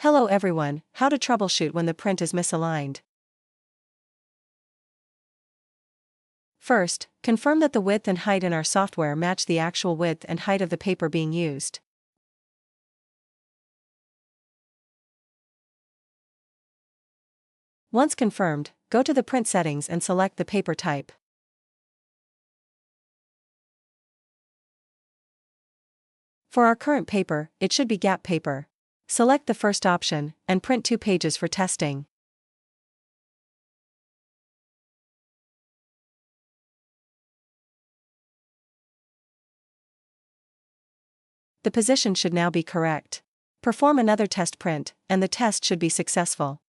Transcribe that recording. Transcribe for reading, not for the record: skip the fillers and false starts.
Hello everyone, how to troubleshoot when the print is misaligned. First, confirm that the width and height in our software match the actual width and height of the paper being used. Once confirmed, go to the print settings and select the paper type. For our current paper, it should be gap paper. Select the first option, and print 2 pages for testing. The position should now be correct. Perform another test print, and the test should be successful.